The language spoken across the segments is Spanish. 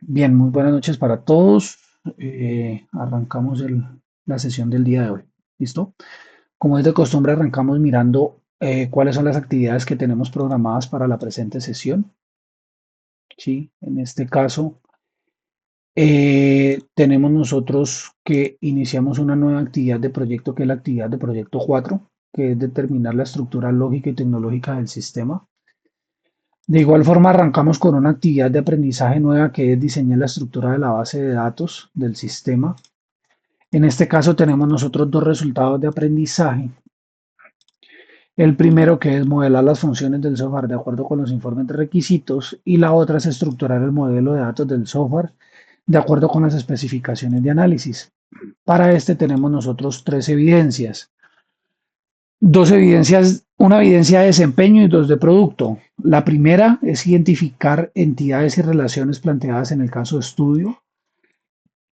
Bien, muy buenas noches para todos. Arrancamos la sesión del día de hoy. ¿Listo? Como es de costumbre, arrancamos mirando cuáles son las actividades que tenemos programadas para la presente sesión. ¿Sí? En este caso, tenemos nosotros que iniciamos una nueva actividad de proyecto, que es la actividad de proyecto 4, que es determinar la estructura lógica y tecnológica del sistema. De igual forma, arrancamos con una actividad de aprendizaje nueva que es diseñar la estructura de la base de datos del sistema. En este caso tenemos nosotros dos resultados de aprendizaje. El primero que es modelar las funciones del software de acuerdo con los informes de requisitos y la otra es estructurar el modelo de datos del software de acuerdo con las especificaciones de análisis. Para este tenemos nosotros tres evidencias. Dos evidencias, una evidencia de desempeño y dos de producto. La primera es identificar entidades y relaciones planteadas en el caso de estudio.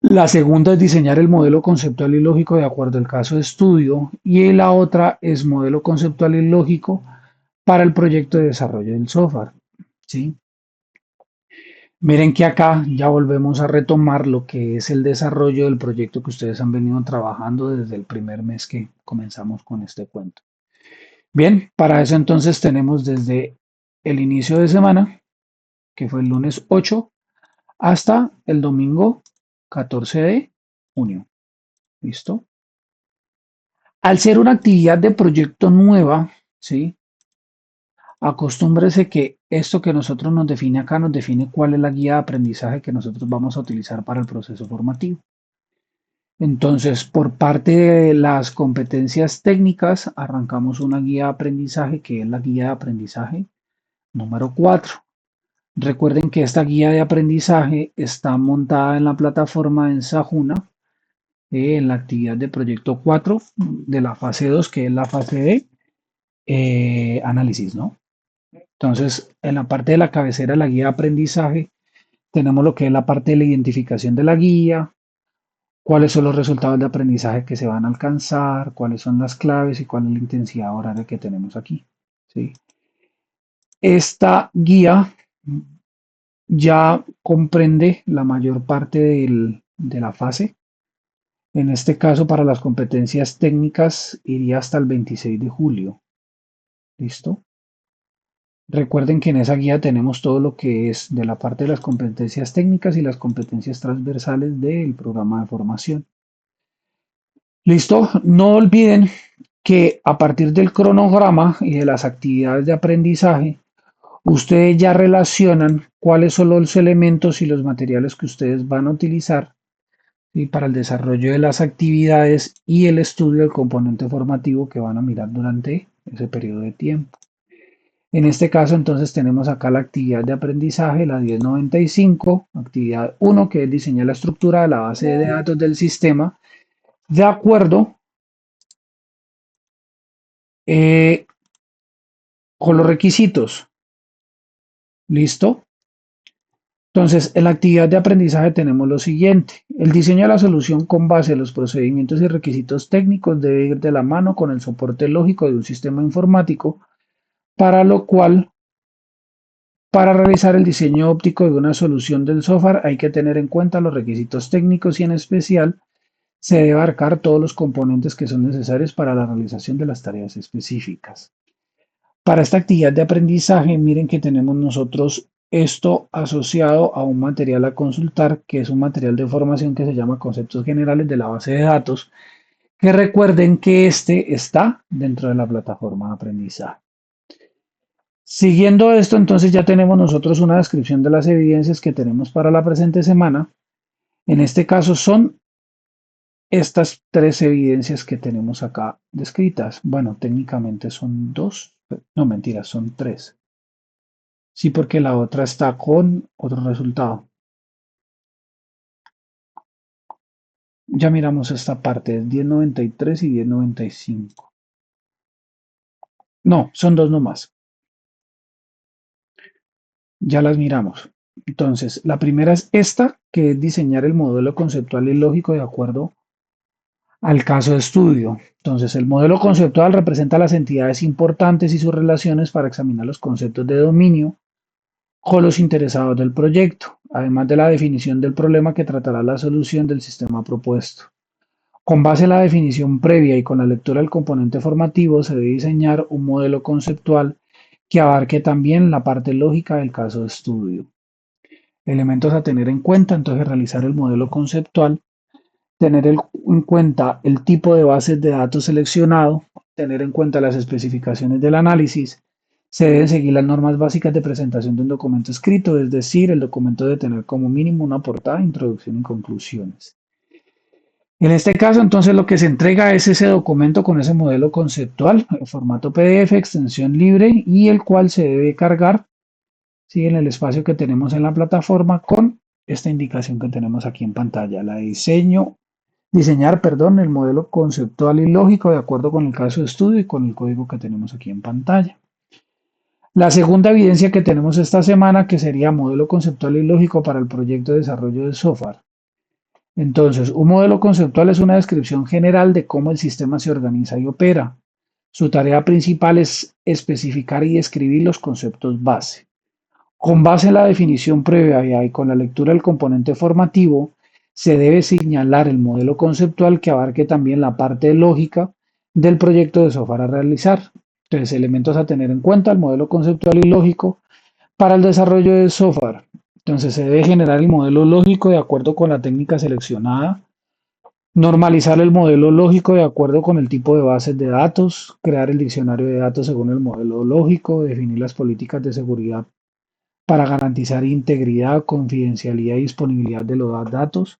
La segunda es diseñar el modelo conceptual y lógico de acuerdo al caso de estudio. Y la otra es modelo conceptual y lógico para el proyecto de desarrollo del software. ¿Sí? Miren que acá ya volvemos a retomar lo que es el desarrollo del proyecto que ustedes han venido trabajando desde el primer mes que comenzamos con este cuento. Bien, para eso entonces tenemos desde el inicio de semana, que fue el lunes 8, hasta el domingo 14 de junio. ¿Listo? Al ser una actividad de proyecto nueva, ¿sí? Acostúmbrese que esto que nosotros nos define acá nos define cuál es la guía de aprendizaje que nosotros vamos a utilizar para el proceso formativo. Entonces, por parte de las competencias técnicas, arrancamos una guía de aprendizaje que es la guía de aprendizaje número 4. Recuerden que esta guía de aprendizaje está montada en la plataforma en Sajuna, en la actividad de proyecto 4 de la fase 2, que es la fase de análisis, ¿no? Entonces, en la parte de la cabecera de la guía de aprendizaje, tenemos lo que es la parte de la identificación de la guía, cuáles son los resultados de aprendizaje que se van a alcanzar, cuáles son las claves y cuál es la intensidad horaria que tenemos aquí, ¿sí? Esta guía ya comprende la mayor parte de la fase. En este caso, para las competencias técnicas, iría hasta el 26 de julio. ¿Listo? Recuerden que en esa guía tenemos todo lo que es de la parte de las competencias técnicas y las competencias transversales del programa de formación. ¿Listo? No olviden que a partir del cronograma y de las actividades de aprendizaje, ustedes ya relacionan cuáles son los elementos y los materiales que ustedes van a utilizar, ¿sí? Para el desarrollo de las actividades y el estudio del componente formativo que van a mirar durante ese periodo de tiempo. En este caso, entonces, tenemos acá la actividad de aprendizaje, la 1095, actividad 1, que es diseñar la estructura de la base de datos del sistema, de acuerdo eh, con los requisitos. ¿Listo? Entonces, en la actividad de aprendizaje tenemos lo siguiente. El diseño de la solución con base en los procedimientos y requisitos técnicos debe ir de la mano con el soporte lógico de un sistema informático, para lo cual, para realizar el diseño óptico de una solución del software hay que tener en cuenta los requisitos técnicos y en especial se debe abarcar todos los componentes que son necesarios para la realización de las tareas específicas. Para esta actividad de aprendizaje, miren que tenemos nosotros esto asociado a un material a consultar, que es un material de formación que se llama Conceptos Generales de la Base de Datos, que recuerden que este está dentro de la plataforma de aprendizaje. Siguiendo esto, entonces ya tenemos nosotros una descripción de las evidencias que tenemos para la presente semana. En este caso son estas tres evidencias que tenemos acá descritas. Bueno, técnicamente son dos, no mentiras, son tres. Sí, porque la otra está con otro resultado. Ya miramos esta parte, es 1093 y 1095. No, son dos nomás. Ya las miramos. Entonces, la primera es esta, que es diseñar el modelo conceptual y lógico de acuerdo al caso de estudio. Entonces, el modelo conceptual representa las entidades importantes y sus relaciones para examinar los conceptos de dominio con los interesados del proyecto. además de la definición del problema que tratará la solución del sistema propuesto. Con base en la definición previa y con la lectura del componente formativo, se debe diseñar un modelo conceptual que abarque también la parte lógica del caso de estudio. Elementos a tener en cuenta, entonces realizar el modelo conceptual, en cuenta el tipo de bases de datos seleccionado, tener en cuenta las especificaciones del análisis. Se deben seguir las normas básicas de presentación de un documento escrito, es decir, el documento debe tener como mínimo una portada, introducción y conclusiones. En este caso, entonces, lo que se entrega es ese documento con ese modelo conceptual, en formato PDF, extensión libre, y el cual se debe cargar, ¿sí? En el espacio que tenemos en la plataforma con esta indicación que tenemos aquí en pantalla, diseñar, perdón, el modelo conceptual y lógico de acuerdo con el caso de estudio y con el código que tenemos aquí en pantalla. La segunda evidencia que tenemos esta semana, que sería modelo conceptual y lógico para el proyecto de desarrollo de software. Entonces, un modelo conceptual es una descripción general de cómo el sistema se organiza y opera. Su tarea principal es especificar y describir los conceptos base. Con base en la definición previa y con la lectura del componente formativo, se debe señalar el modelo conceptual que abarque también la parte lógica del proyecto de software a realizar. Entonces, elementos a tener en cuenta, el modelo conceptual y lógico para el desarrollo de software. Entonces, se debe generar el modelo lógico de acuerdo con la técnica seleccionada, normalizar el modelo lógico de acuerdo con el tipo de bases de datos, crear el diccionario de datos según el modelo lógico, definir las políticas de seguridad para garantizar integridad, confidencialidad y disponibilidad de los datos.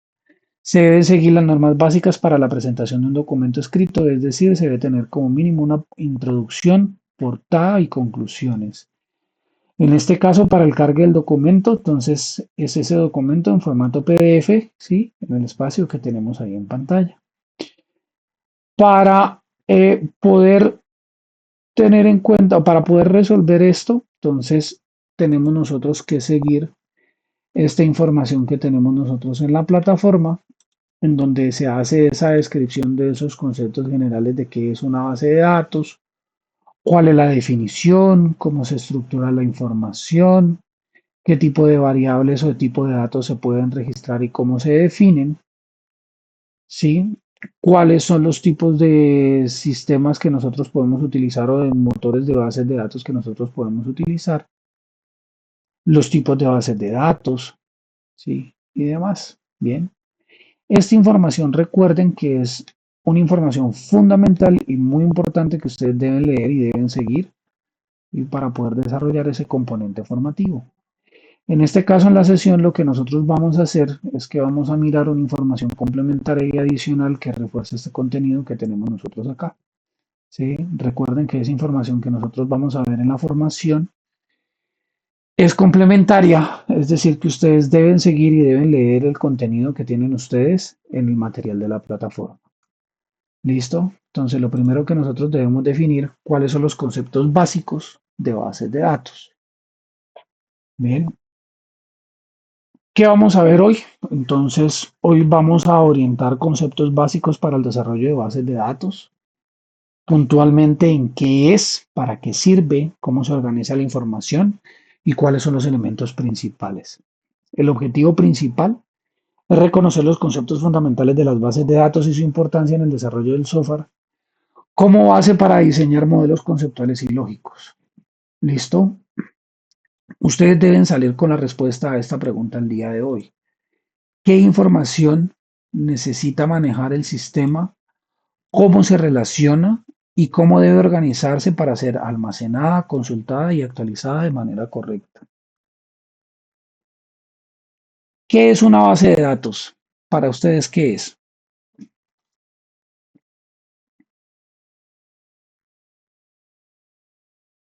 Se deben seguir las normas básicas para la presentación de un documento escrito, es decir, se debe tener como mínimo una introducción, portada y conclusiones. En este caso, para el cargue del documento, entonces es ese documento en formato PDF, ¿sí? En el espacio que tenemos ahí en pantalla. Para poder tener en cuenta, para poder resolver esto, entonces tenemos nosotros que seguir esta información que tenemos nosotros en la plataforma, en donde se hace esa descripción de esos conceptos generales de qué es una base de datos, cuál es la definición, cómo se estructura la información, qué tipo de variables o tipo de datos se pueden registrar y cómo se definen, ¿sí? Cuáles son los tipos de sistemas que nosotros podemos utilizar o de motores de bases de datos que nosotros podemos utilizar, los tipos de bases de datos, ¿sí? Y demás. Bien. Esta información recuerden que es una información fundamental y muy importante que ustedes deben leer y deben seguir y para poder desarrollar ese componente formativo. En este caso, en la sesión, lo que nosotros vamos a hacer es que vamos a mirar una información complementaria y adicional que refuerce este contenido que tenemos nosotros acá. ¿Sí? Recuerden que esa información que nosotros vamos a ver en la formación es complementaria, es decir, que ustedes deben seguir y deben leer el contenido que tienen ustedes en el material de la plataforma. ¿Listo? Entonces, lo primero que nosotros debemos definir cuáles son los conceptos básicos de bases de datos. Bien, ¿qué vamos a ver hoy? Entonces, hoy vamos a orientar conceptos básicos para el desarrollo de bases de datos, puntualmente en qué es, para qué sirve, cómo se organiza la información y cuáles son los elementos principales. El objetivo principal es reconocer los conceptos fundamentales de las bases de datos y su importancia en el desarrollo del software como base para diseñar modelos conceptuales y lógicos. ¿Listo? Ustedes deben salir con la respuesta a esta pregunta el día de hoy. ¿Qué información necesita manejar el sistema? ¿Cómo se relaciona? ¿Y cómo debe organizarse para ser almacenada, consultada y actualizada de manera correcta? ¿Qué es una base de datos? Para ustedes, ¿qué es?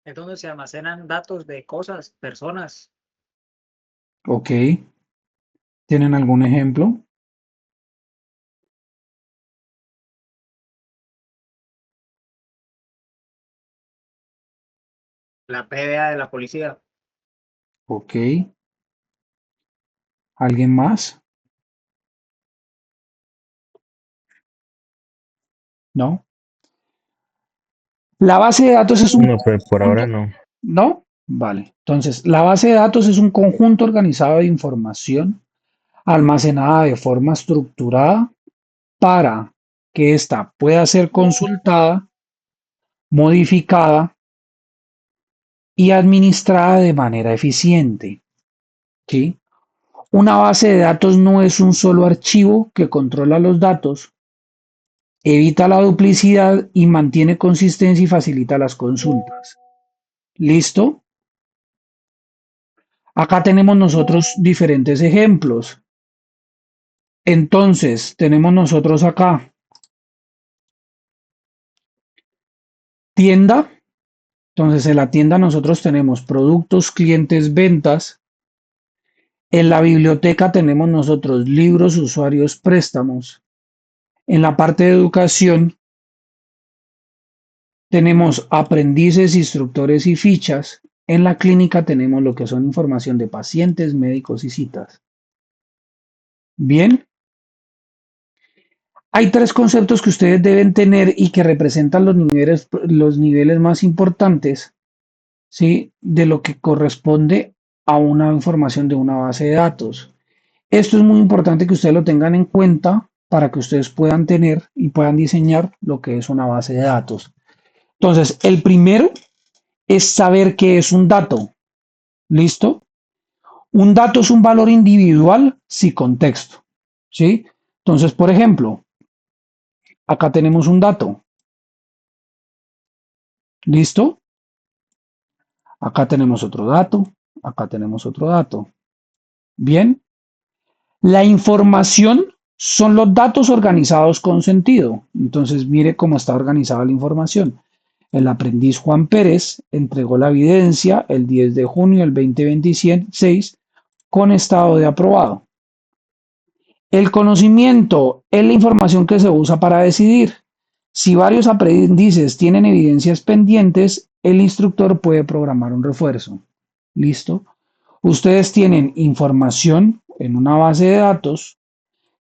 Es donde se almacenan datos de cosas, personas. ¿Ok? ¿Tienen algún ejemplo? La PDA de la policía. ¿Ok? ¿Alguien más? ¿No? La base de datos es un No, pues por ahora conjunto, no. ¿no? Vale. Entonces, la base de datos es un conjunto organizado de información almacenada de forma estructurada para que ésta pueda ser consultada, modificada y administrada de manera eficiente. ¿Sí? Una base de datos no es un solo archivo que controla los datos, evita la duplicidad y mantiene consistencia y facilita las consultas. ¿Listo? Acá tenemos nosotros diferentes ejemplos. Entonces, tenemos nosotros acá tienda. Entonces, en la tienda nosotros tenemos productos, clientes, ventas. En la biblioteca tenemos nosotros libros, usuarios, préstamos. En la parte de educación tenemos aprendices, instructores y fichas. En la clínica tenemos lo que son información de pacientes, médicos y citas. Bien, hay tres conceptos que ustedes deben tener y que representan los niveles más importantes, ¿sí? De lo que corresponde a una información de una base de datos. Esto es muy importante que ustedes lo tengan en cuenta para que ustedes puedan tener y puedan diseñar lo que es una base de datos. Entonces, el primero es saber qué es un dato. ¿Listo? Un dato es un valor individual sin contexto. ¿Sí? Entonces, por ejemplo, acá tenemos un dato. ¿Listo? Acá tenemos otro dato. Acá tenemos otro dato. Bien. La información son los datos organizados con sentido. Entonces, mire cómo está organizada la información. El aprendiz Juan Pérez entregó la evidencia el 10 de junio del 2026 con estado de aprobado. El conocimiento es la información que se usa para decidir. Si varios aprendices tienen evidencias pendientes, el instructor puede programar un refuerzo. ¿Listo? Ustedes tienen información en una base de datos.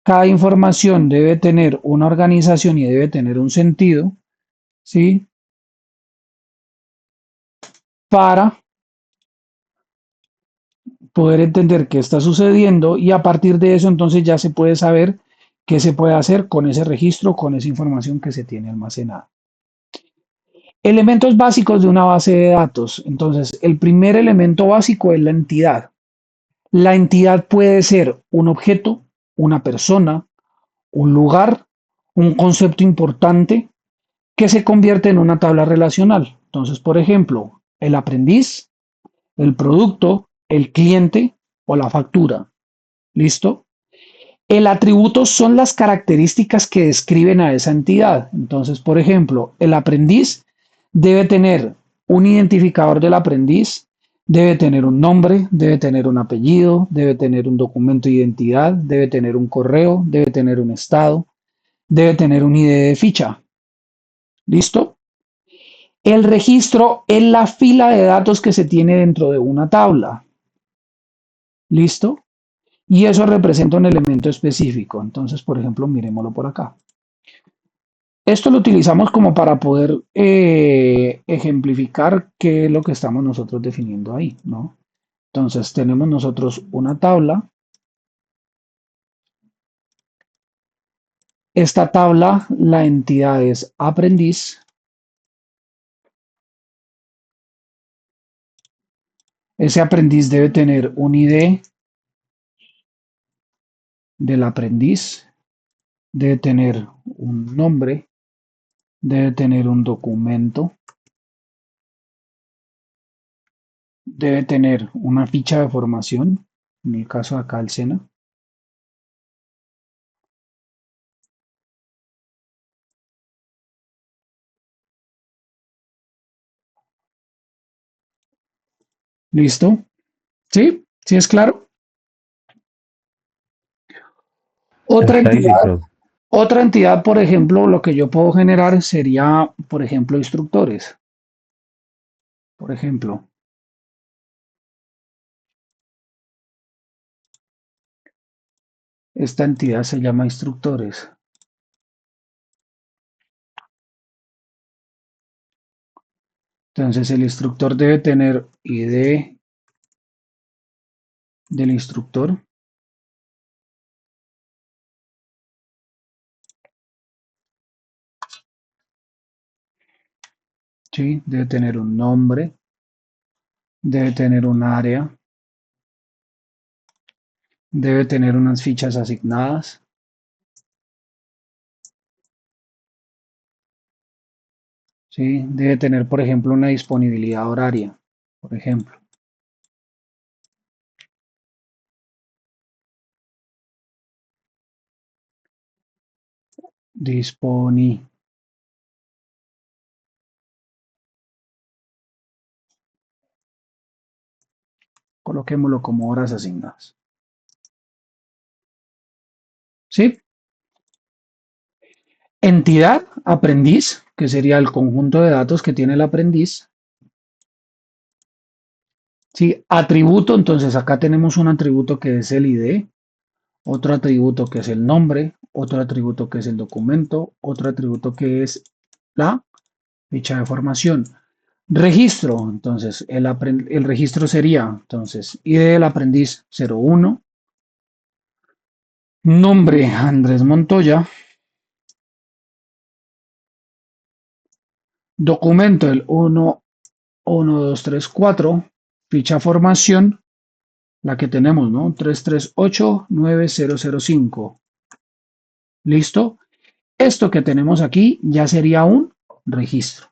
Cada información debe tener una organización y debe tener un sentido, ¿sí? Para poder entender qué está sucediendo y a partir de eso entonces ya se puede saber qué se puede hacer con ese registro, con esa información que se tiene almacenada. Elementos básicos de una base de datos. Entonces, el primer elemento básico es la entidad. La entidad puede ser un objeto, una persona, un lugar, un concepto importante que se convierte en una tabla relacional. Entonces, por ejemplo, el aprendiz, el producto, el cliente o la factura. ¿Listo? El atributo son las características que describen a esa entidad. Entonces, por ejemplo, el aprendiz debe tener un identificador del aprendiz, debe tener un nombre, debe tener un apellido, debe tener un documento de identidad, debe tener un correo, debe tener un estado, debe tener un ID de ficha. ¿Listo? El registro es la fila de datos que se tiene dentro de una tabla. ¿Listo? Y eso representa un elemento específico. Entonces, por ejemplo, miremoslo por acá. Esto lo utilizamos como para poder ejemplificar qué es lo que estamos nosotros definiendo ahí, ¿no? Entonces, tenemos nosotros una tabla. Esta tabla, la entidad es aprendiz. Ese aprendiz debe tener un ID del aprendiz, debe tener un nombre, debe tener un documento, debe tener una ficha de formación, en el caso de acá el SENA. ¿Listo? ¿Sí? ¿Sí es claro? Otra entidad, Perfecto. otra entidad, por ejemplo, lo que yo puedo generar sería, por ejemplo, instructores. Por ejemplo, esta entidad se llama instructores. Entonces el instructor debe tener ID del instructor, ¿sí? Debe tener un nombre, debe tener un área, debe tener unas fichas asignadas, ¿sí? Debe tener, por ejemplo, una disponibilidad horaria, por ejemplo, disponi, coloquémoslo como horas asignadas, ¿sí? Entidad, aprendiz, que sería el conjunto de datos que tiene el aprendiz, ¿sí? Atributo, entonces acá tenemos un atributo que es el ID, otro atributo que es el nombre, otro atributo que es el documento, otro atributo que es la ficha de formación. Registro, entonces el registro sería, entonces, ID del aprendiz 01, nombre Andrés Montoya, documento el 1, 1, 2, 3, 4, ficha formación, la que tenemos, ¿no? 3389005. ¿Listo? Esto que tenemos aquí ya sería un registro.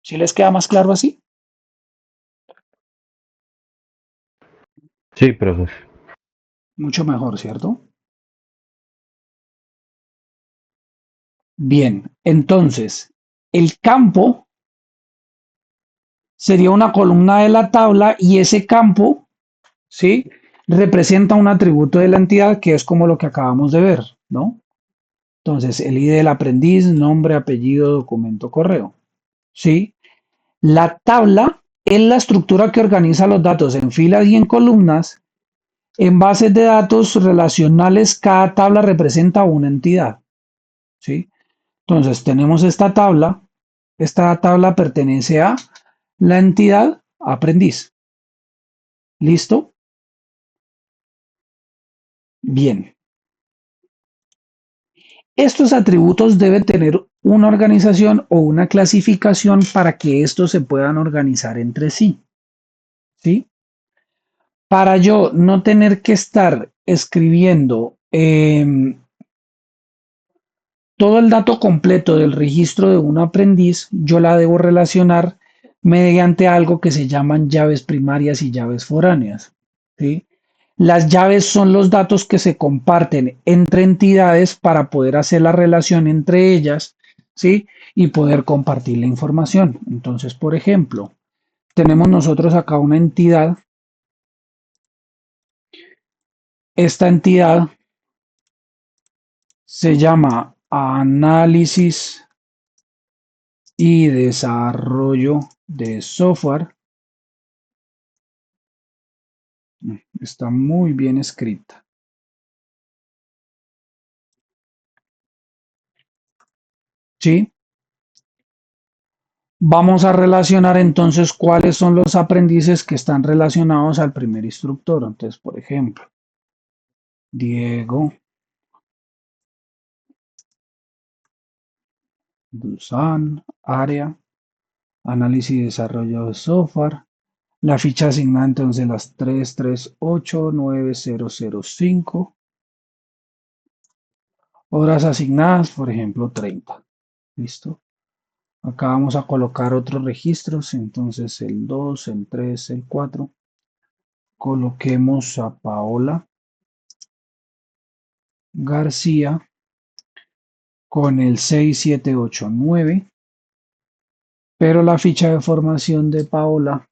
¿Sí les queda más claro así? Sí, profe. Mucho mejor, ¿cierto? Bien, entonces, el campo sería una columna de la tabla y ese campo, ¿sí? Representa un atributo de la entidad que es como lo que acabamos de ver, ¿no? Entonces, el ID del aprendiz, nombre, apellido, documento, correo, ¿sí? La tabla es la estructura que organiza los datos en filas y en columnas. En bases de datos relacionales, cada tabla representa una entidad, ¿sí? Entonces, tenemos esta tabla pertenece a la entidad aprendiz. ¿Listo? Bien. Estos atributos deben tener una organización o una clasificación para que estos se puedan organizar entre sí, ¿sí? Para yo no tener que estar escribiendo todo el dato completo del registro de un aprendiz, yo la debo relacionar mediante algo que se llaman llaves primarias y llaves foráneas, ¿sí? Las llaves son los datos que se comparten entre entidades para poder hacer la relación entre ellas, ¿sí? Y poder compartir la información. Entonces, por ejemplo, tenemos nosotros acá una entidad. Esta entidad se llama análisis y desarrollo de software. Está muy bien escrita. ¿Sí? Vamos a relacionar entonces cuáles son los aprendices que están relacionados al primer instructor. Entonces, por ejemplo, Diego Dusan, área, análisis y desarrollo de software. La ficha asignada entonces las 3389005. Horas asignadas, por ejemplo, 30. ¿Listo? Acá vamos a colocar otros registros, entonces el 2, el 3, el 4. Coloquemos a Paola García con el 6789, pero la ficha de formación de Paola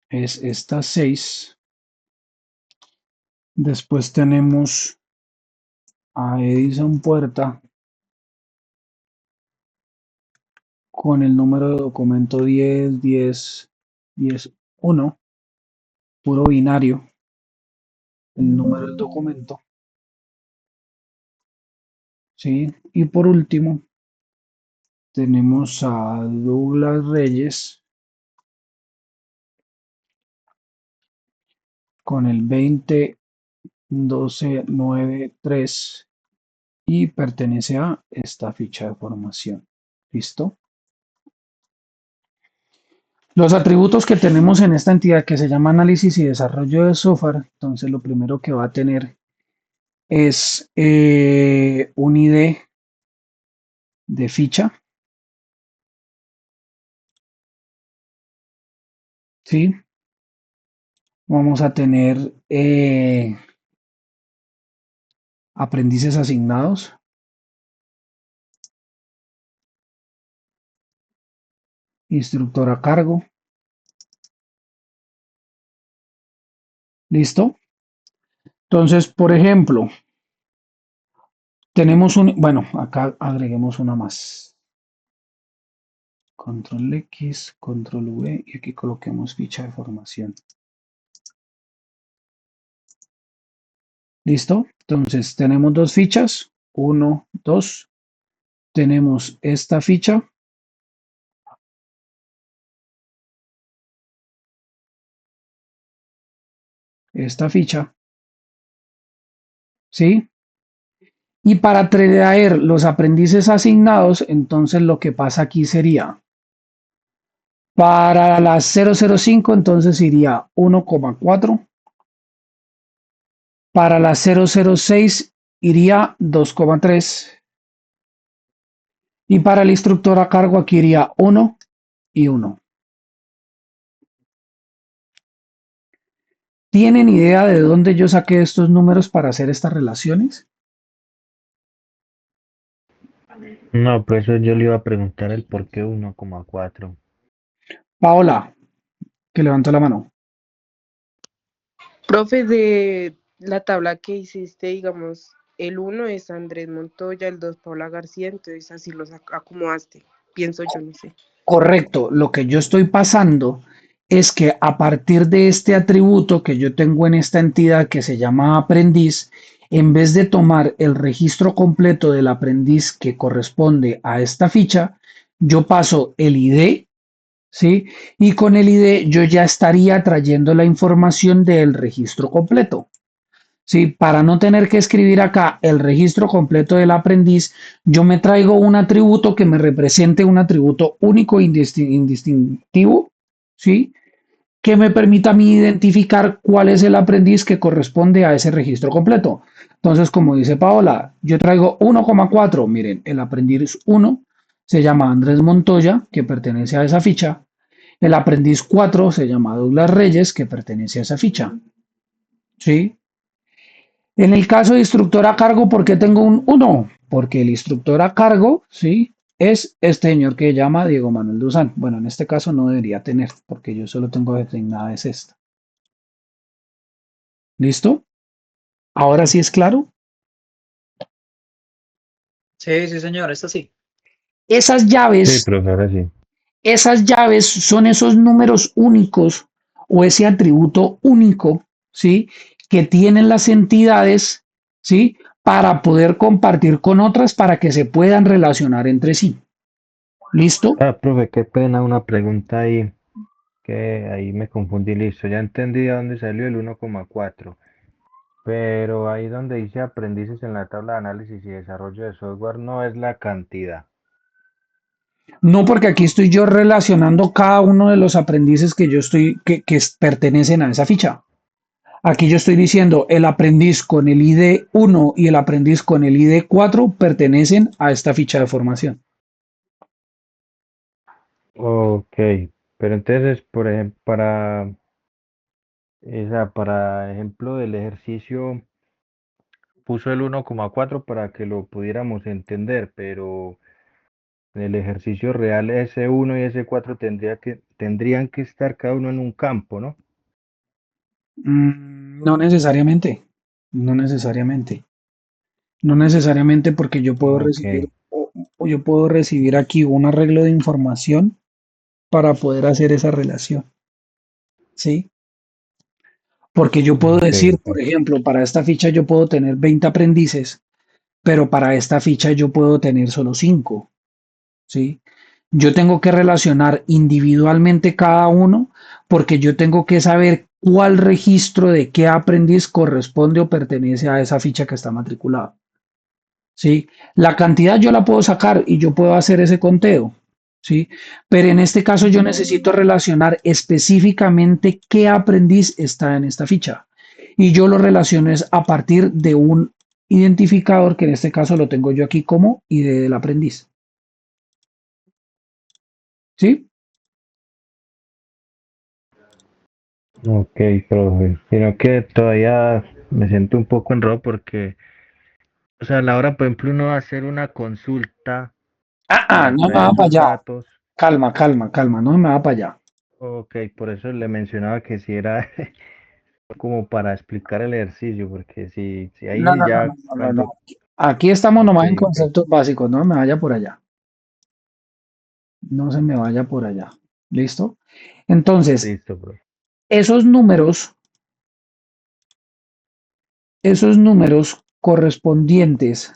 es esta 6. Después tenemos a Edison Puerta con el número de documento 10, 10, 10, 1, puro binario, el número del documento, ¿sí? Y por último, tenemos a Douglas Reyes con el 201293 y pertenece a esta ficha de formación. ¿Listo? Los atributos que tenemos en esta entidad que se llama análisis y desarrollo de software, entonces lo primero que va a tener es un ID de ficha, ¿sí? Vamos a tener aprendices asignados, instructor a cargo, ¿listo? Entonces, por ejemplo, tenemos bueno, acá agreguemos una más. Control X, control V y aquí coloquemos ficha de formación. ¿Listo? Entonces tenemos dos fichas, uno, dos. Tenemos esta ficha, ¿sí? Y para traer los aprendices asignados, entonces lo que pasa aquí sería, para las 005, entonces iría 1,4. Para la 006 iría 2,3 y para el instructor a cargo aquí iría 1 y 1. ¿Tienen idea de dónde yo saqué estos números para hacer estas relaciones? No, por eso yo le iba a preguntar el por qué 1,4. Paola, que levantó la mano. Profe, de la tabla que hiciste, digamos, el uno es Andrés Montoya, el 2 Paula García, entonces así los acomodaste, pienso yo, no sé. Correcto, lo que yo estoy pasando es que a partir de este atributo que yo tengo en esta entidad que se llama aprendiz, en vez de tomar el registro completo del aprendiz que corresponde a esta ficha, yo paso el ID, ¿sí? Y con el ID yo ya estaría trayendo la información del registro completo. Sí, para no tener que escribir acá el registro completo del aprendiz, yo me traigo un atributo que me represente un atributo único e indistintivo, ¿sí? Que me permita a mí identificar cuál es el aprendiz que corresponde a ese registro completo. Entonces, como dice Paola, yo traigo 1,4. Miren, el aprendiz 1 se llama Andrés Montoya, que pertenece a esa ficha. El aprendiz 4 se llama Douglas Reyes, que pertenece a esa ficha. ¿Sí? En el caso de instructor a cargo, ¿por qué tengo un uno? Porque el instructor a cargo, ¿sí? Es este señor que se llama Diego Manuel Duzán. Bueno, en este caso no debería tener, porque yo solo tengo designada es esta. ¿Listo? Ahora sí es claro. Sí, sí, señor, esto sí. Esas Sí, llaves, profe, ahora sí. esas llaves son esos números únicos o ese atributo único, ¿sí? Que tienen las entidades, ¿sí? Para poder compartir con otras para que se puedan relacionar entre sí. ¿Listo? Ah, profe, qué pena una pregunta ahí, que ahí me confundí, listo. Ya entendí de dónde salió el 1,4. Pero ahí donde dice aprendices en la tabla de análisis y desarrollo de software no es la cantidad. No, porque aquí estoy yo relacionando cada uno de los aprendices que yo estoy, que pertenecen a esa ficha. Aquí yo estoy diciendo el aprendiz con el ID 1 y el aprendiz con el ID 4 pertenecen a esta ficha de formación. Ok, pero entonces, por ejemplo, para ejemplo del ejercicio, puso el 1,4 para que lo pudiéramos entender, pero en el ejercicio real ese 1 y ese 4 tendrían que estar cada uno en un campo, ¿no? No necesariamente, no necesariamente, no necesariamente porque yo puedo Ok, recibir o yo puedo recibir aquí un arreglo de información para poder hacer esa relación, ¿sí? Porque yo puedo ok, decir, por ok. ejemplo, para esta ficha yo puedo tener 20 aprendices, pero para esta ficha yo puedo tener solo 5, ¿sí? Yo tengo que relacionar individualmente cada uno porque yo tengo que saber cuál registro de qué aprendiz corresponde o pertenece a esa ficha que está matriculada. ¿Sí? La cantidad yo la puedo sacar y yo puedo hacer ese conteo, ¿sí? Pero en este caso yo necesito relacionar específicamente qué aprendiz está en esta ficha. Y yo lo relaciono es a partir de un identificador que en este caso lo tengo yo aquí como ID del aprendiz. ¿Sí? Ok, profe. Sino que todavía me siento un poco enredado porque, o sea, a la hora, por ejemplo, uno va a hacer una consulta para No me extraer va para esos allá. datos. Calma, calma, calma, no me va para allá. Ok, por eso le mencionaba que si era como para explicar el ejercicio, porque si No, ahí no, no, ya no, no, no, no. cuando... Aquí estamos Ok, nomás en ok. conceptos básicos, no me vaya por allá. No se me vaya por allá. ¿Listo? Entonces, Listo, profe. esos números, esos números correspondientes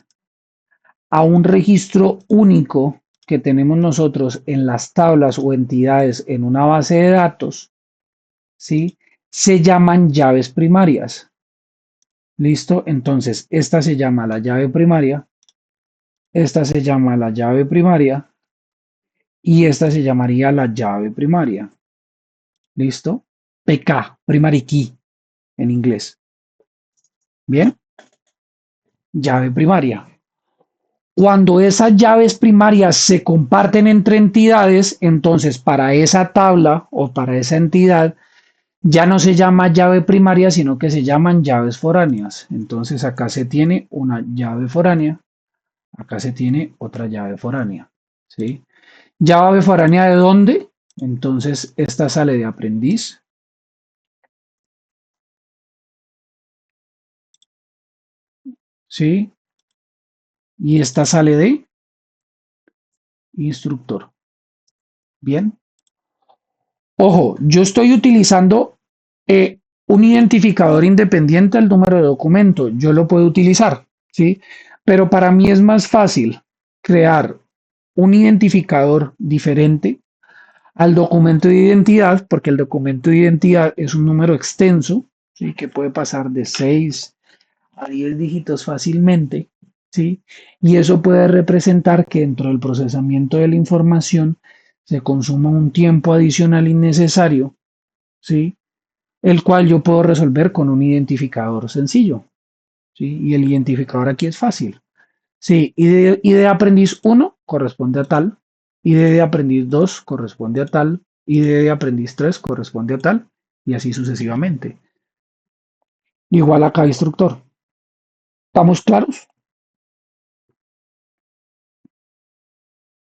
a un registro único que tenemos nosotros en las tablas o entidades en una base de datos, ¿sí? Se llaman llaves primarias. ¿Listo? Entonces, esta se llama la llave primaria, esta se llama la llave primaria y esta se llamaría la llave primaria. ¿Listo? PK, primary key en inglés. Bien, llave primaria. Cuando esas llaves primarias se comparten entre entidades, entonces para esa tabla o para esa entidad ya no se llama llave primaria, sino que se llaman llaves foráneas. Entonces acá se tiene una llave foránea, acá se tiene otra llave foránea. ¿Sí? ¿Llave foránea de dónde? Entonces esta sale de aprendiz. ¿Sí? Y esta sale de instructor. Bien. Ojo, yo estoy utilizando un identificador independiente al número de documento. Yo lo puedo utilizar, ¿sí? Pero para mí es más fácil crear un identificador diferente al documento de identidad, porque el documento de identidad es un número extenso, ¿sí? Que puede pasar de 6 a 10 dígitos fácilmente, ¿sí? Y eso puede representar que dentro del procesamiento de la información se consuma un tiempo adicional innecesario, ¿sí? El cual yo puedo resolver con un identificador sencillo, ¿sí? Y el identificador aquí es fácil. Sí, ID de aprendiz uno corresponde a tal, ID de aprendiz 2 corresponde a tal, ID de aprendiz 3 corresponde a tal, y así sucesivamente. Igual a cada instructor. ¿Estamos claros?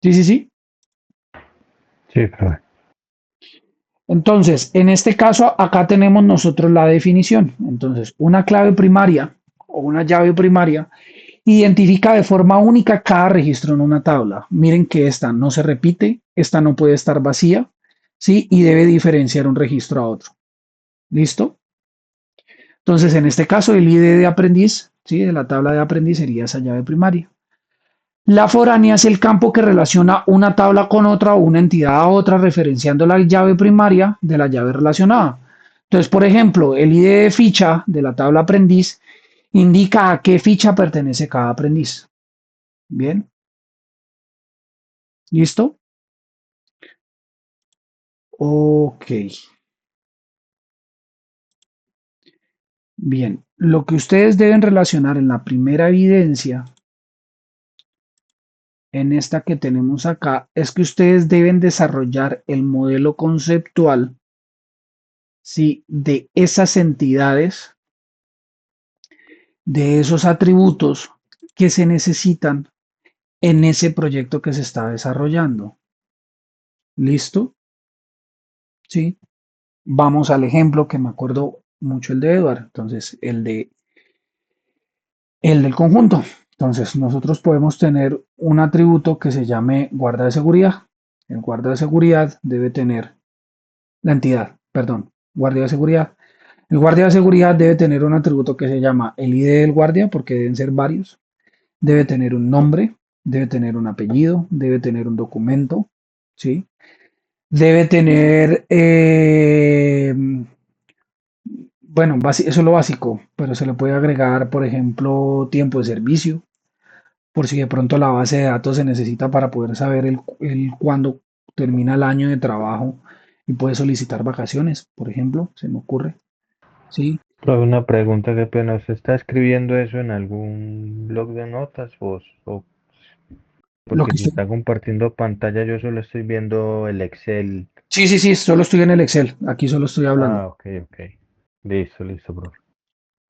Sí, sí, sí. Sí, profe. Entonces, en este caso, acá tenemos nosotros la definición. Entonces, una clave primaria o una llave primaria identifica de forma única cada registro en una tabla. Miren que esta no se repite, esta no puede estar vacía, ¿sí? Y debe diferenciar un registro a otro. ¿Listo? Entonces, en este caso, el ID de aprendiz, ¿sí? De la tabla de aprendiz sería esa llave primaria. La foránea es el campo que relaciona una tabla con otra o una entidad a otra, referenciando la llave primaria de la llave relacionada. Entonces, por ejemplo, el ID de ficha de la tabla aprendiz indica a qué ficha pertenece cada aprendiz. Bien, ¿listo? Ok, bien. Lo que ustedes deben relacionar en la primera evidencia, en esta que tenemos acá, es que ustedes deben desarrollar el modelo conceptual, ¿sí? De esas entidades, de esos atributos que se necesitan en ese proyecto que se está desarrollando. ¿Listo? ¿Sí? Vamos al ejemplo que me acuerdo mucho el de Edward, entonces el del conjunto. Entonces nosotros podemos tener un atributo que se llame guarda de seguridad. El guarda de seguridad debe tener la entidad, perdón, guardia de seguridad. El guardia de seguridad debe tener un atributo que se llama el ID del guardia, porque deben ser varios. Debe tener un nombre, debe tener un apellido, debe tener un documento, ¿sí? Debe tener, bueno, eso es lo básico, pero se le puede agregar, por ejemplo, tiempo de servicio, por si de pronto la base de datos se necesita para poder saber el cuándo termina el año de trabajo y puede solicitar vacaciones, por ejemplo, se me ocurre, ¿sí? Pero una pregunta, qué pena, ¿usted está escribiendo eso en algún blog de notas Lo porque que si estoy, está compartiendo pantalla yo solo estoy viendo el Excel? sí, sí, sí, solo estoy en el Excel, aquí solo estoy hablando, Ah, ok, ok. Listo, listo, profe.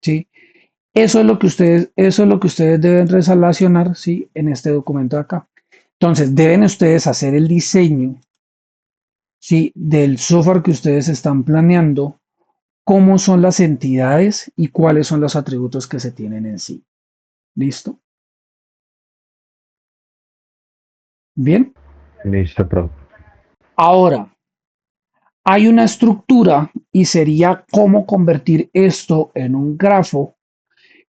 ¿sí? Eso es lo que ustedes deben relacionar, ¿sí? En este documento de acá. Entonces, deben ustedes hacer el diseño, ¿sí? Del software que ustedes están planeando, cómo son las entidades y cuáles son los atributos que se tienen en sí. ¿Listo? Bien. Listo, profe. Ahora, hay una estructura y sería cómo convertir esto en un grafo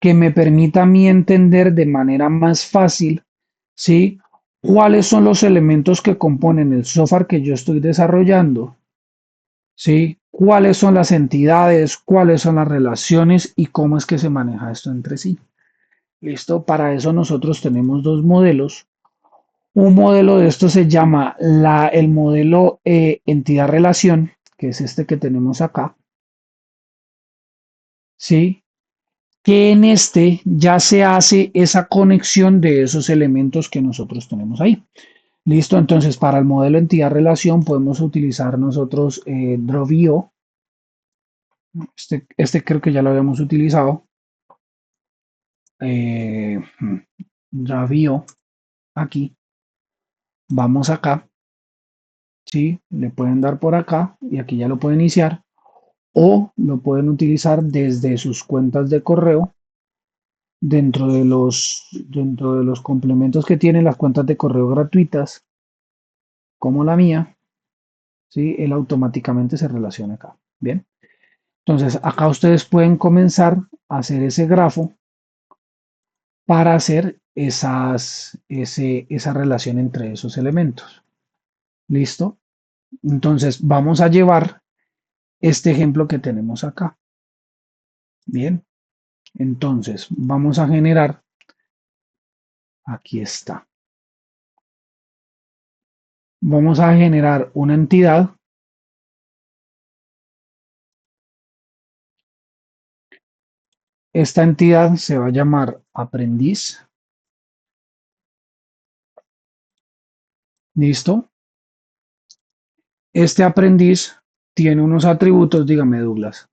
que me permita a mí entender de manera más fácil, ¿sí? ¿Cuáles son los elementos que componen el software que yo estoy desarrollando? ¿Sí? ¿Cuáles son las entidades? ¿Cuáles son las relaciones? ¿Y cómo es que se maneja esto entre sí? ¿Listo? Para eso nosotros tenemos dos modelos. Un modelo de esto se llama el modelo entidad-relación, que es este que tenemos acá, ¿sí? Que en este ya se hace esa conexión de esos elementos que nosotros tenemos ahí. Listo, entonces para el modelo entidad-relación podemos utilizar nosotros Drovio. Este creo que ya lo habíamos utilizado. Eh, Drovio, aquí. Vamos acá, ¿sí? Le pueden dar por acá y aquí ya lo pueden iniciar. O lo pueden utilizar desde sus cuentas de correo dentro de los complementos que tienen las cuentas de correo gratuitas, como la mía, ¿sí? Él automáticamente se relaciona acá. Bien. Entonces, acá ustedes pueden comenzar a hacer ese grafo para hacer esa relación entre esos elementos. ¿Listo? Entonces, vamos a llevar este ejemplo que tenemos acá. Bien. Entonces, vamos a generar, aquí está. Vamos a generar una entidad. Esta entidad se va a llamar aprendiz. ¿Listo? Este aprendiz tiene unos atributos, dígame Douglas.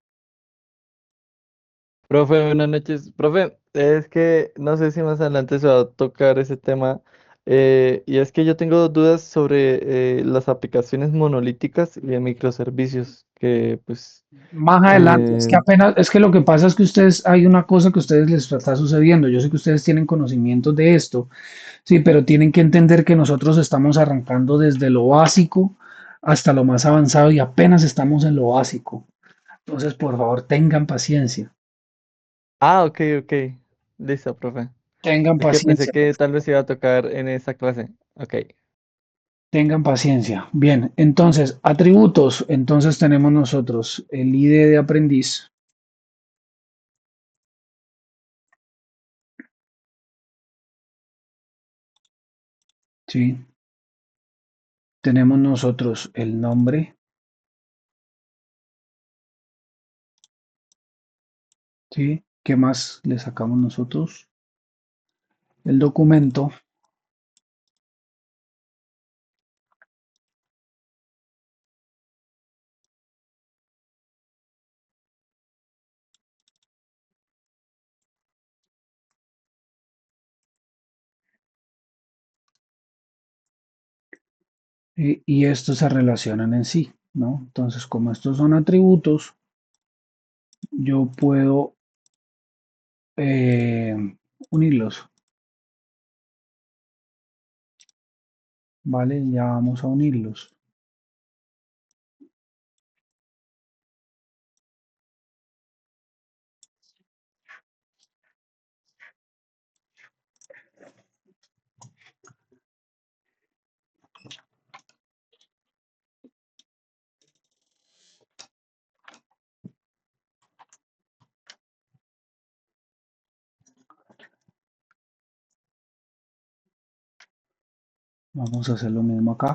Profe, buenas noches. Profe, es que no sé si más adelante se va a tocar ese tema. Y es que yo tengo dudas sobre las aplicaciones monolíticas y de microservicios, que pues Más adelante, es que eh, apenas, es que lo que pasa es que ustedes, hay una cosa que a ustedes les está sucediendo. Yo sé que ustedes tienen conocimientos de esto, sí, pero tienen que entender que nosotros estamos arrancando desde lo básico hasta lo más avanzado y apenas estamos en lo básico. Entonces, por favor, tengan paciencia. ok, ok. Listo, profe. Tengan Es que pensé paciencia, por que tal favor. vez iba a tocar en esa clase. Ok. Tengan paciencia. Bien, entonces, atributos. Entonces tenemos nosotros el ID de aprendiz, ¿sí? Tenemos nosotros el nombre, ¿sí? ¿Qué más le sacamos nosotros? El documento, y estos se relacionan en sí, ¿no? Entonces, como estos son atributos, yo puedo eh, unirlos, ¿vale? Ya vamos a unirlos. Vamos a hacer lo mismo acá.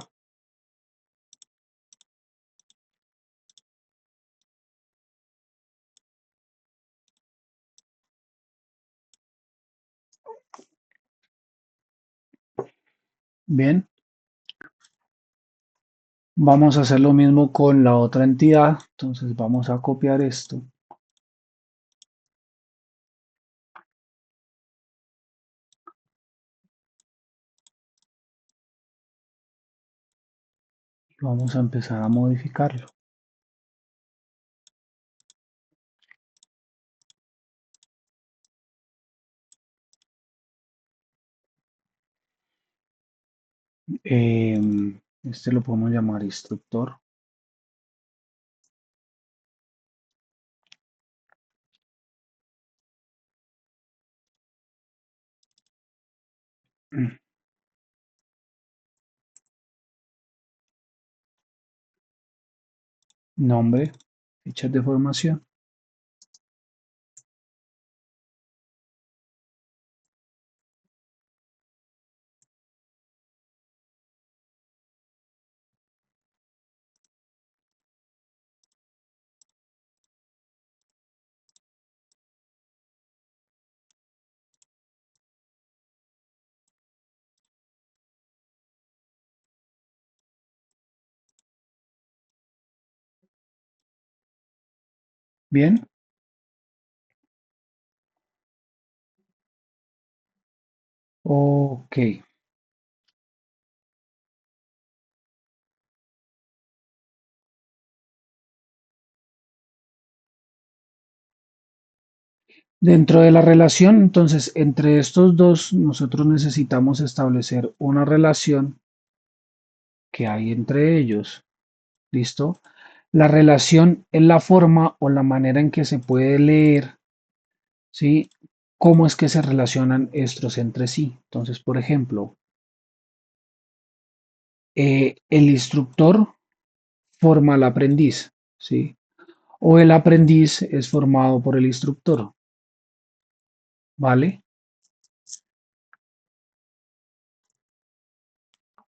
Bien, vamos a hacer lo mismo con la otra entidad. Entonces vamos a copiar esto. Y vamos a empezar a modificarlo. Este lo podemos llamar instructor. Nombre, fechas de formación. Bien, ok. Dentro de la relación, entonces, entre estos dos, nosotros necesitamos establecer una relación que hay entre ellos. ¿Listo? La relación es la forma o la manera en que se puede leer, ¿sí? Cómo es que se relacionan estos entre sí. Entonces, por ejemplo, el instructor forma al aprendiz, ¿sí? O el aprendiz es formado por el instructor, ¿vale?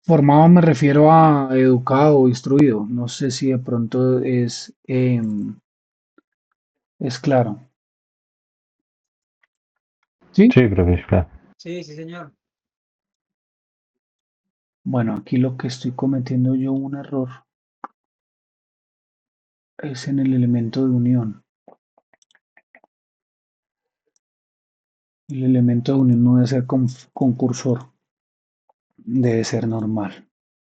Formado me refiero a educado o instruido. No sé si de pronto es claro. ¿Sí? Sí, profe, claro. Sí, sí, señor. Bueno, aquí lo que estoy cometiendo yo un error es en el elemento de unión. El elemento de unión no debe ser con cursor, debe ser normal.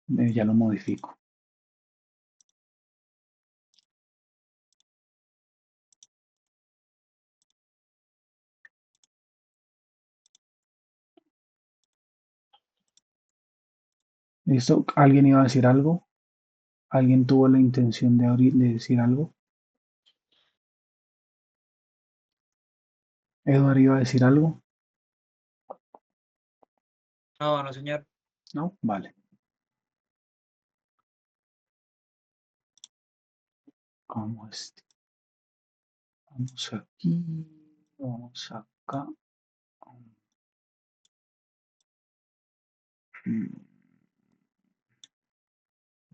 Ya lo modifico. ¿Listo? ¿Alguien iba a decir algo? ¿Alguien tuvo la intención de decir algo? ¿Eduardo iba a decir algo? No, no, señor. ¿No? Vale. Como este. Vamos aquí. Vamos acá. Mm,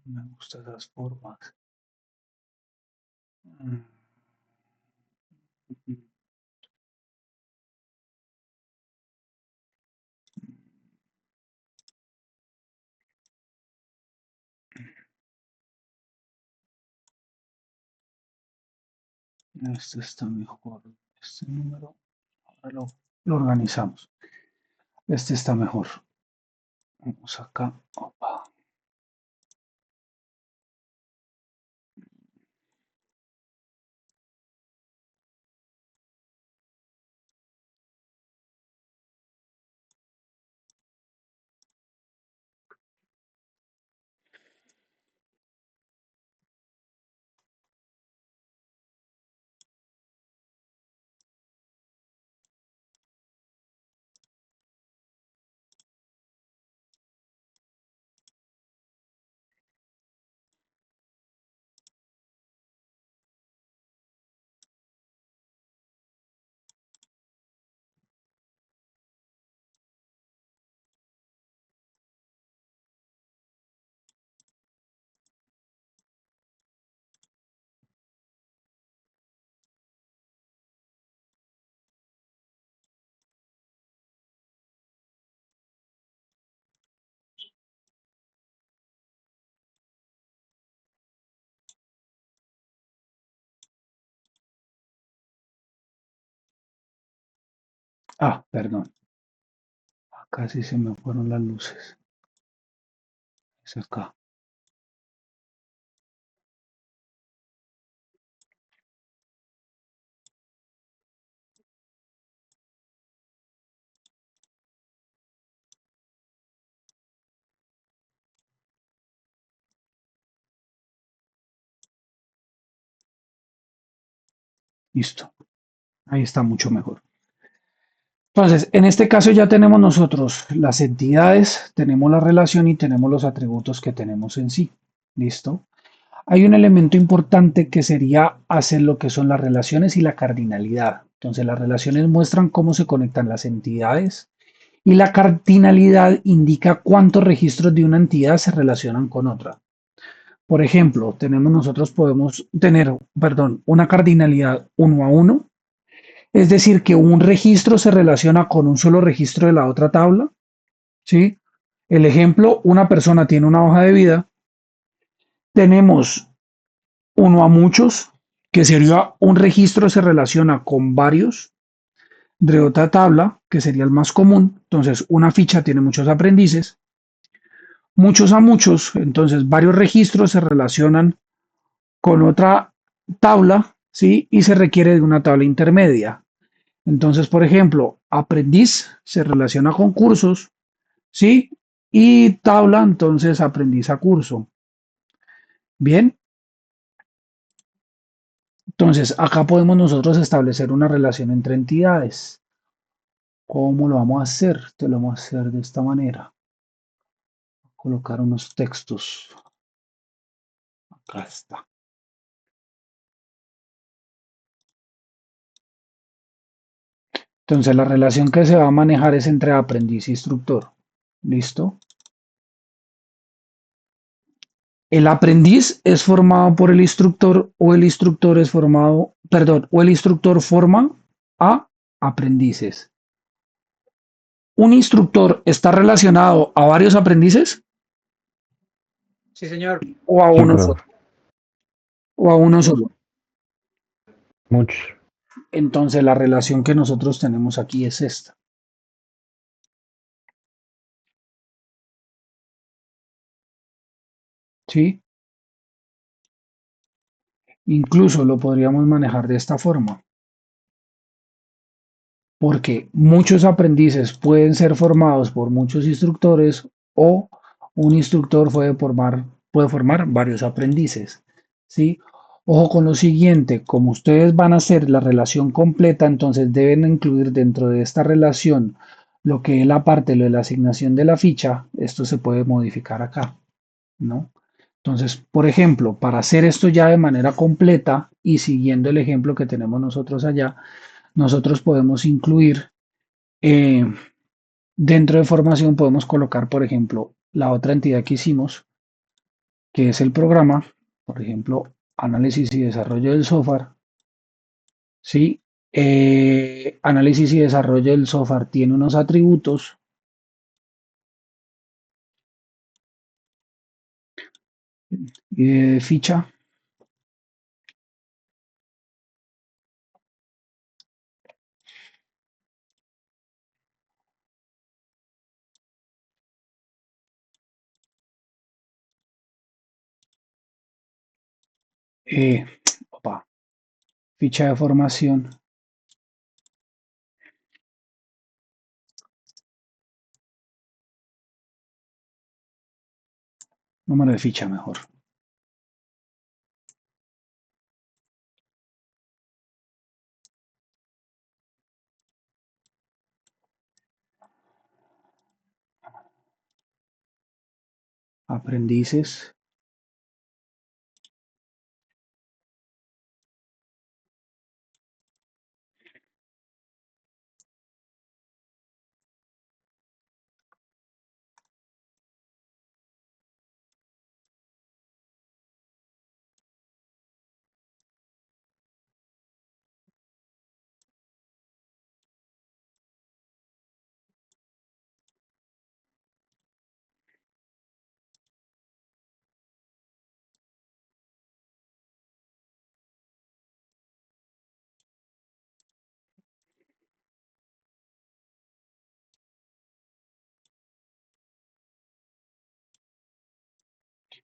Me gustan esas formas. Mm, mm, Este está mejor. Este número. Ahora lo organizamos. Este está mejor. Vamos acá. Opa. Ah, perdón. Acá sí se me fueron las luces. Es acá. Listo. Ahí está mucho mejor. Entonces, en este caso ya tenemos nosotros las entidades, tenemos la relación y tenemos los atributos que tenemos en sí. ¿Listo? Hay un elemento importante que sería hacer lo que son las relaciones y la cardinalidad. Entonces, las relaciones muestran cómo se conectan las entidades y la cardinalidad indica cuántos registros de una entidad se relacionan con otra. Por ejemplo, nosotros podemos tener, perdón, una cardinalidad uno a uno, es decir, que un registro se relaciona con un solo registro de la otra tabla, ¿sí? El ejemplo, una persona tiene una hoja de vida, tenemos uno a muchos, que sería un registro se relaciona con varios de otra tabla, que sería el más común. Entonces, una ficha tiene muchos aprendices, muchos a muchos, entonces varios registros se relacionan con otra tabla, ¿sí? Y se requiere de una tabla intermedia. Entonces, por ejemplo, aprendiz se relaciona con cursos, ¿sí? Y tabla, entonces aprendiz a curso. Bien, entonces acá podemos nosotros establecer una relación entre entidades. ¿Cómo lo vamos a hacer? Te lo vamos a hacer de esta manera. Colocar unos textos. Acá está. Entonces la relación que se va a manejar es entre aprendiz y instructor. ¿Listo? El aprendiz es formado por el instructor o el instructor es formado, perdón, o el instructor forma a aprendices. ¿Un instructor está relacionado a varios aprendices Sí, señor. o a Sí, uno solo? profe. O a uno solo. Muchos. Entonces la relación que nosotros tenemos aquí es esta. ¿Sí? Incluso lo podríamos manejar de esta forma, porque muchos aprendices pueden ser formados por muchos instructores o un instructor puede formar varios aprendices, ¿sí? Ojo con lo siguiente, como ustedes van a hacer la relación completa, entonces deben incluir dentro de esta relación lo que es la parte, lo de la asignación de la ficha, esto se puede modificar acá, ¿no? Entonces, por ejemplo, para hacer esto ya de manera completa y siguiendo el ejemplo que tenemos nosotros allá, nosotros podemos incluir eh, dentro de formación, podemos colocar, por ejemplo, la otra entidad que hicimos, que es el programa, por ejemplo, análisis y desarrollo del software, ¿sí? Análisis y desarrollo del software tiene unos atributos y ficha, eh, opa, ficha de formación, número de ficha mejor. Aprendices,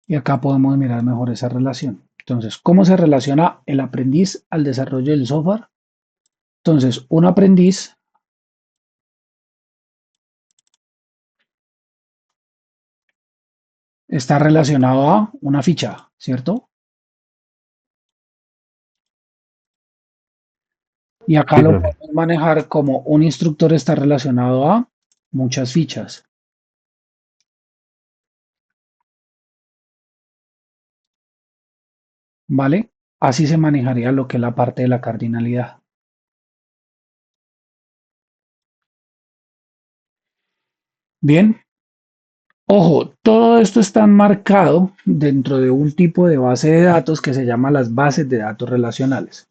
Y acá podemos mirar mejor esa relación. Entonces, ¿cómo se relaciona el aprendiz al desarrollo del software? Entonces, un aprendiz está relacionado a una ficha, ¿cierto? Y acá Sí, lo profe. podemos manejar como un instructor está relacionado a muchas fichas, ¿vale? Así se manejaría lo que es la parte de la cardinalidad. Bien, ojo, todo esto está enmarcado dentro de un tipo de base de datos que se llama las bases de datos relacionales.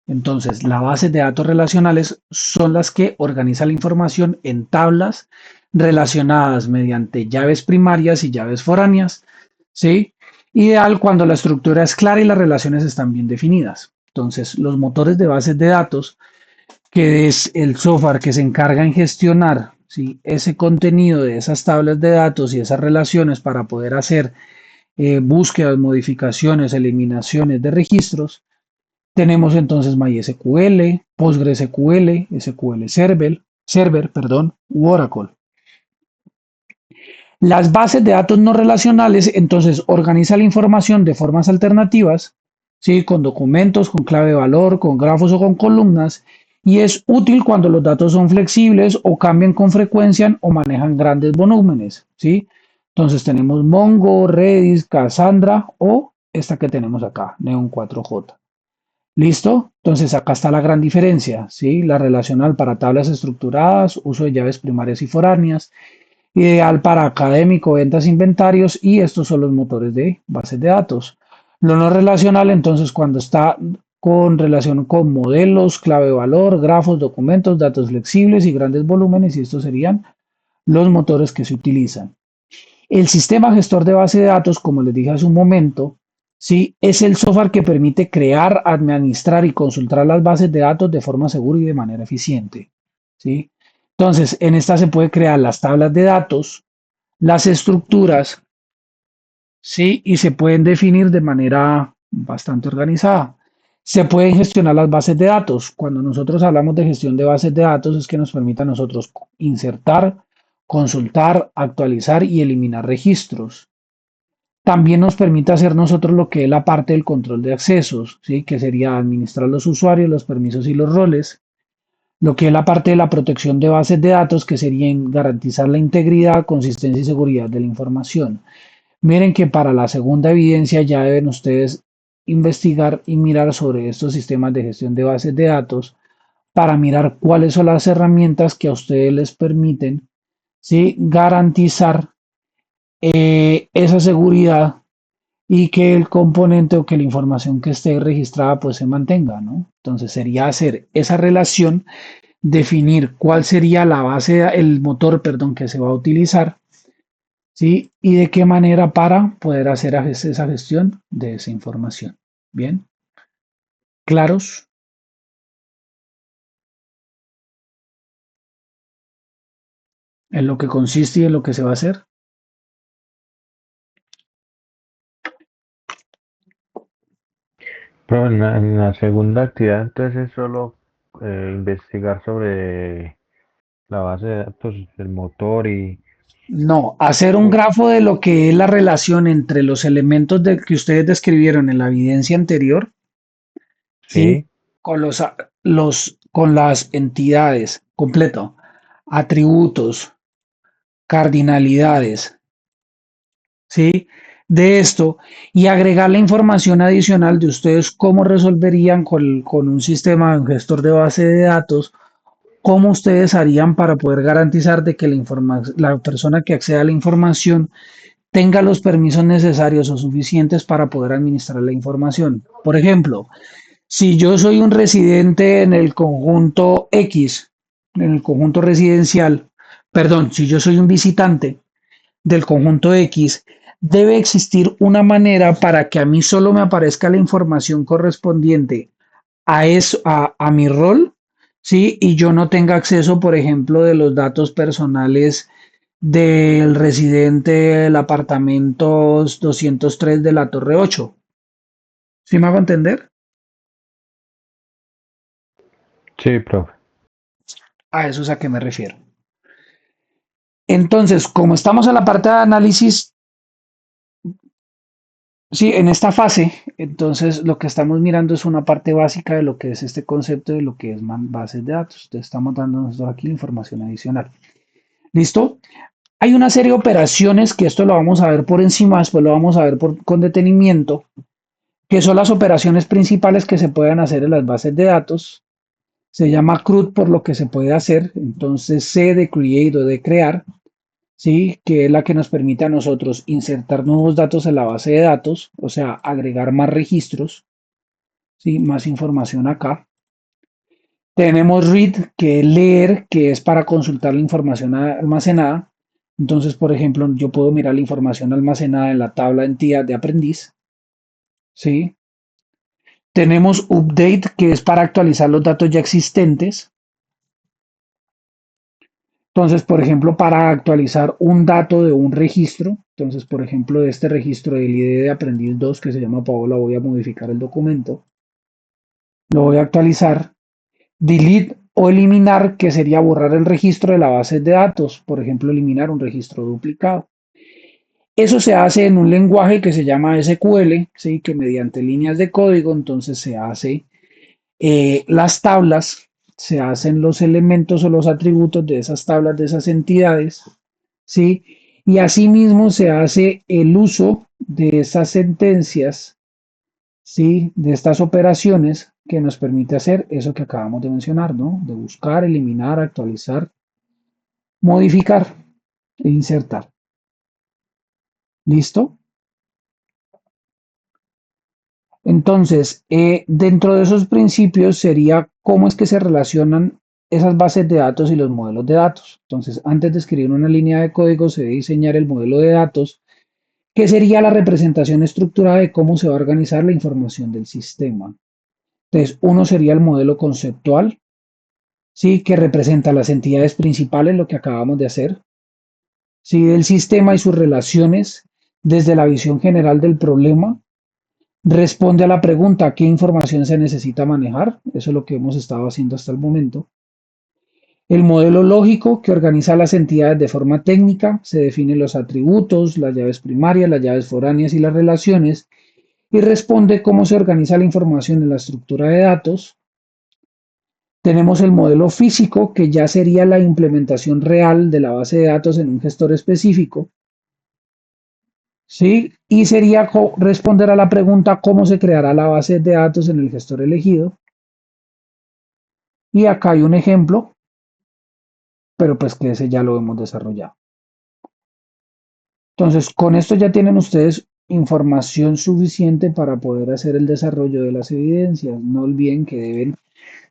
Entonces, las bases de datos relacionales son las que organizan la información en tablas relacionadas mediante llaves primarias y llaves foráneas, ¿sí? Ideal cuando la estructura es clara y las relaciones están bien definidas. Entonces, los motores de bases de datos, que es el software que se encarga en gestionar, ¿sí?, ese contenido de esas tablas de datos y esas relaciones para poder hacer búsquedas, modificaciones, eliminaciones de registros. Tenemos entonces MySQL, PostgreSQL, SQL Server, perdón, u Oracle. Las bases de datos no relacionales entonces organizan la información de formas alternativas, ¿sí?, con documentos, con clave de valor, con grafos o con columnas, y es útil cuando los datos son flexibles o cambian con frecuencia o manejan grandes volúmenes, ¿sí? Entonces tenemos Mongo, Redis, Cassandra o esta que tenemos acá, Neon 4J. ¿Listo? Entonces acá está la gran diferencia, ¿sí? La relacional para tablas estructuradas, uso de llaves primarias y foráneas, ideal para académico, ventas, inventarios, y estos son los motores de bases de datos. Lo no relacional, entonces, cuando está con relación con modelos, clave de valor, grafos, documentos, datos flexibles y grandes volúmenes, y estos serían los motores que se utilizan. El sistema gestor de base de datos, como les dije hace un momento, ¿sí?, es el software que permite crear, administrar y consultar las bases de datos de forma segura y de manera eficiente, ¿sí? Entonces, en esta se puede crear las tablas de datos, las estructuras, ¿sí? Y se pueden definir de manera bastante organizada. Se pueden gestionar las bases de datos. Cuando nosotros hablamos de gestión de bases de datos es que nos permite a nosotros insertar, consultar, actualizar y eliminar registros. También nos permite hacer nosotros lo que es la parte del control de accesos, ¿sí?, que sería administrar los usuarios, los permisos y los roles. Lo que es la parte de la protección de bases de datos, que sería garantizar la integridad, consistencia y seguridad de la información. Miren que para la segunda evidencia ya deben ustedes investigar y mirar sobre estos sistemas de gestión de bases de datos para mirar cuáles son las herramientas que a ustedes les permiten, ¿sí?, garantizar esa seguridad y que el componente o que la información que esté registrada pues se mantenga, ¿no? Entonces sería hacer esa relación, definir cuál sería la base, el motor, perdón, que se va a utilizar, ¿sí? Y de qué manera para poder hacer esa gestión de esa información. Bien, claros en lo que consiste y en lo que se va a hacer. Pero en la segunda actividad, entonces es solo investigar sobre la base de datos, el motor y... No, hacer un grafo de lo que es la relación entre los elementos que ustedes describieron en la evidencia anterior, ¿sí?, Sí, con con las entidades, completo, atributos, cardinalidades, ¿sí?, de esto, y agregar la información adicional de ustedes cómo resolverían con un sistema, un gestor de base de datos, cómo ustedes harían para poder garantizar de que la persona que acceda a la información tenga los permisos necesarios o suficientes para poder administrar la información. Por ejemplo, si yo soy un residente en el conjunto X, en el conjunto residencial, perdón, si yo soy un visitante del conjunto X, debe existir una manera para que a mí solo me aparezca la información correspondiente a eso, a mi rol, ¿sí? Y yo no tenga acceso, por ejemplo, de los datos personales del residente del apartamento 203 de la Torre 8. ¿Sí me hago entender? Sí, profe. A eso es a qué me refiero. Entonces, como estamos en la parte de análisis, sí, en esta fase, entonces lo que estamos mirando es una parte básica de lo que es este concepto de lo que es bases de datos. Entonces, estamos dando nosotros aquí la información adicional. ¿Listo? Hay una serie de operaciones que esto lo vamos a ver por encima, después lo vamos a ver con detenimiento, que son las operaciones principales que se pueden hacer en las bases de datos. Se llama CRUD por lo que se puede hacer, entonces C de create o de crear, ¿sí? Que es la que nos permite a nosotros insertar nuevos datos en la base de datos, o sea, agregar más registros, ¿sí? Más información acá. Tenemos read, que es leer, que es para consultar la información almacenada. Entonces, por ejemplo, yo puedo mirar la información almacenada en la tabla de entidad de aprendiz, ¿sí? Tenemos update, que es para actualizar los datos ya existentes. Entonces, por ejemplo, para actualizar un dato de un registro, entonces, por ejemplo, de este registro del ID de aprendiz 2 que se llama Paola, voy a modificar el documento, lo voy a actualizar, delete o eliminar, que sería borrar el registro de la base de datos, por ejemplo, eliminar un registro duplicado. Eso se hace en un lenguaje que se llama SQL, ¿sí? Que mediante líneas de código, entonces se hace las tablas, se hacen los elementos o los atributos de esas tablas, de esas entidades, ¿sí? Y asimismo se hace el uso de esas sentencias, ¿sí? De estas operaciones que nos permite hacer eso que acabamos de mencionar, ¿no? De buscar, eliminar, actualizar, modificar e insertar. ¿Listo? Entonces, dentro de esos principios sería cómo es que se relacionan esas bases de datos y los modelos de datos. Entonces, antes de escribir una línea de código, se debe diseñar el modelo de datos, que sería la representación estructurada de cómo se va a organizar la información del sistema. Entonces, uno sería el modelo conceptual, ¿sí? Que representa las entidades principales, lo que acabamos de hacer, ¿sí? Del sistema y sus relaciones desde la visión general del problema. Responde a la pregunta, ¿qué información se necesita manejar? Eso es lo que hemos estado haciendo hasta el momento. El modelo lógico, que organiza las entidades de forma técnica, se definen los atributos, las llaves primarias, las llaves foráneas y las relaciones, y responde cómo se organiza la información en la estructura de datos. Tenemos el modelo físico, que ya sería la implementación real de la base de datos en un gestor específico. ¿Sí? Y sería responder a la pregunta cómo se creará la base de datos en el gestor elegido. Y acá hay un ejemplo, pero pues que ese ya lo hemos desarrollado. Entonces, con esto ya tienen ustedes información suficiente para poder hacer el desarrollo de las evidencias. No olviden que deben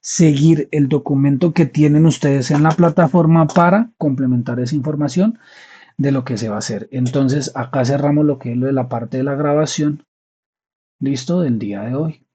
seguir el documento que tienen ustedes en la plataforma para complementar esa información de lo que se va a hacer. Entonces, acá cerramos lo que es lo de la parte de la grabación, listo, del día de hoy.